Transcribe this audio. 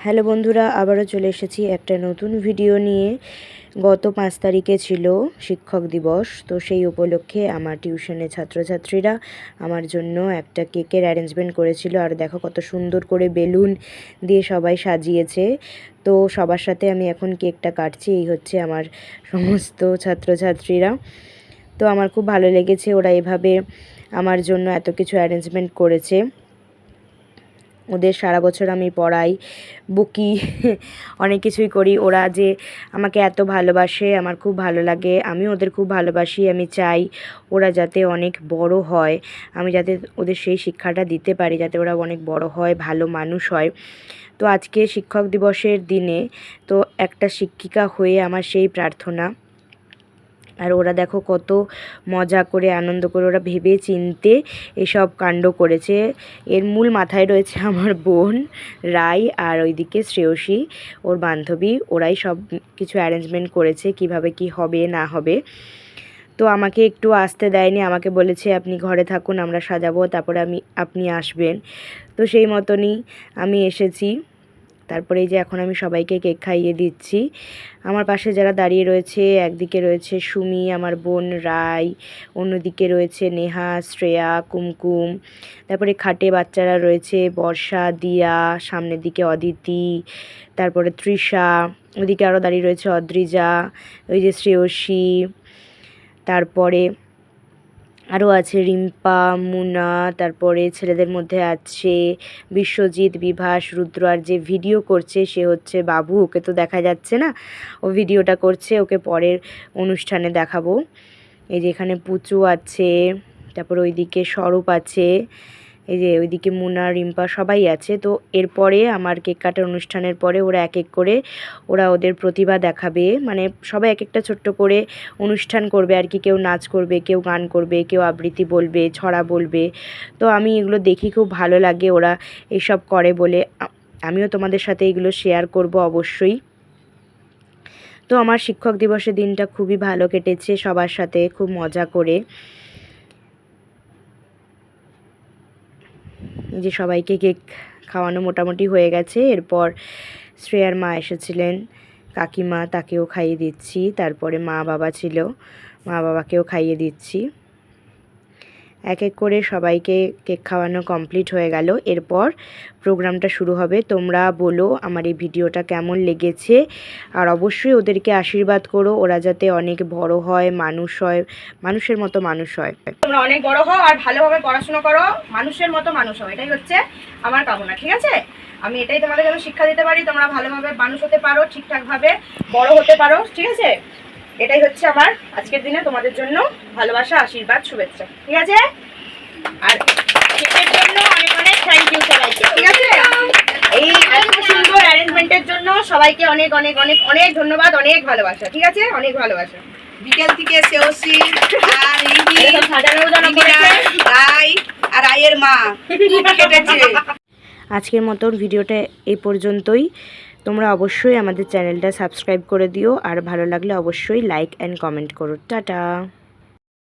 Hello বন্ধুরা, আবারও চলে এসেছি একটা নতুন ভিডিও নিয়ে। গত 5 তারিখে ছিল শিক্ষক দিবস, তো সেই উপলক্ষে আমার টিউশনের ছাত্রছাত্রীরা আমার জন্য একটা কেকের অ্যারেঞ্জমেন্ট করেছিল। আর দেখো কত সুন্দর করে বেলুন দিয়ে সবাই সাজিয়েছে। তো সবার সাথে আমি এখন কেকটা কাটছি। এই হচ্ছে আমার সমস্ত ছাত্রছাত্রীরা। তো আমার খুব ভালো লেগেছে, ওরা এভাবে আমার জন্য এত কিছু অ্যারেঞ্জমেন্ট করেছে। ওদের সারা বছর আমি পড়াই, বকি, অনেক কিছুই করি। ওরা যে আমাকে এত ভালোবাসে আমার খুব ভালো লাগে। আমি ওদের খুব ভালোবাসি। আমি চাই ওরা যাতে অনেক বড় হয়, আমি যাতে ওদের সেই শিক্ষাটা দিতে পারি, যাতে ওরা অনেক বড় হয়, ভালো মানুষ হয়। তো আজকে শিক্ষক দিবসের দিনে তো একটা শিক্ষিকা হয়ে আমার সেই প্রার্থনা। আর ওরা দেখো কত মজা করে আনন্দ করে ওরা ভেবে চিনতে এসব কাণ্ড করেছে। এর মূল মাথায় রয়েছে আমার বোন রাই, আর ওইদিকে শ্রেয়সী ওর বান্ধবী। ওরাই সব কিছু অ্যারেঞ্জমেন্ট করেছে কিভাবে কি হবে না হবে। তো আমাকে একটু আসতে দেয়নি, আমাকে বলেছে আপনি ঘরে থাকুন, আমরা সাজাবো, তারপরে আপনি আসবেন। তো সেই মতনই আমি এসেছি। তারপরে এই যে এখন আমি সবাইকে কেক খাইয়ে দিচ্ছি। আমার পাশে যারা দাঁড়িয়ে রয়েছে, একদিকে রয়েছে সুমি আমার বোন রাই, অন্যদিকে রয়েছে নেহা, শ্রেয়া, কুমকুম। তারপরে খাটে বাচ্চারা রয়েছে বর্ষা, দিয়া, সামনের দিকে অদিতি, তারপরে তৃষা, ওদিকে আরও দাঁড়িয়ে রয়েছে অদ্রিজা, ওই যে শ্রেয়সী, তারপরে আরও আছে রিম্পা, মুনা, তারপরে ছেলেদের মধ্যে আছে বিশ্বজিৎ, বিভাস, রুদ্র। আর যে ভিডিও করছে সে হচ্ছে বাবু, ওকে তো দেখা যাচ্ছে না, ও ভিডিওটা করছে, ওকে পরের অনুষ্ঠানে দেখাবো। এই যে এখানে পুচু আছে, তারপর ওইদিকে স্বরূপ আছে, এই যে ওইদিকে মুনা, রিম্পা সবাই আছে। তো এরপরে আমার কেক কাটার অনুষ্ঠানের পরে ওরা এক এক করে ওরা ওদের প্রতিভা দেখাবে, মানে সবাই এক একটা ছোট্ট করে অনুষ্ঠান করবে আর কি। কেউ নাচ করবে, কেউ গান করবে, কেউ আবৃত্তি বলবে, ছড়া বলবে। তো আমি এগুলো দেখি, খুব ভালো লাগে ওরা এসব করে বলে। আমিও তোমাদের সাথে এগুলো শেয়ার করব অবশ্যই। তো আমার শিক্ষক দিবসের দিনটা খুবই ভালো কেটেছে সবার সাথে, খুব মজা করে। যে সবাইকে কেক খাওয়ানো মোটামুটি হয়ে গেছে। এরপর শ্রেয়ার মা এসেছিলেন, কাকিমা, তাকেও খাইয়ে দিচ্ছি। তারপরে মা বাবা ছিল, মা বাবাকেও খাইয়ে দিচ্ছি। এক এক করে সবাইকে কেক খাওয়ানো কমপ্লিট হয়ে গেল। এরপর প্রোগ্রামটা শুরু হবে। তোমরা বলো আমার এই ভিডিওটা কেমন লেগেছে, আর অবশ্যই ওদেরকে আশীর্বাদ করো ওরা যাতে অনেক বড় হয়, মানুষ হয়, মানুষের মতো মানুষ হয়। তোমরা অনেক বড় হও আর ভালোভাবে পড়াশোনা করো, মানুষের মতো মানুষ হও, এটাই হচ্ছে আমার কামনা। ঠিক আছে, আমি এটাই তোমাদের যেন শিক্ষা দিতে পারি, তোমরা ভালোভাবে মানুষ হতে পারো, ঠিকঠাকভাবে বড় হতে পারো। ঠিক আছে, এটাই হচ্ছে আমার আজকের দিনে তোমাদের জন্য ভালোবাসা, আশীর্বাদ, শুভেচ্ছা। ঠিক আছে, আর কেকের জন্য অনেক অনেক থ্যাংক ইউ সবাইকে। ঠিক আছে, এই এত সুন্দর অ্যারেঞ্জমেন্টের জন্য সবাইকে অনেক অনেক অনেক অনেক ধন্যবাদ, অনেক ভালোবাসা। ঠিক আছে, অনেক ভালোবাসা। বিকেল থেকে শ্রেয়সী আর রাই আর রায়ের মা কেটেছে। আজকের মতন ভিডিওটা এই পর্যন্তই। তোমরা অবশ্যই আমাদের চ্যানেলটা সাবস্ক্রাইব করে দিও, আর ভালো লাগলে অবশ্যই লাইক অ্যান্ড কমেন্ট করো। টাটা।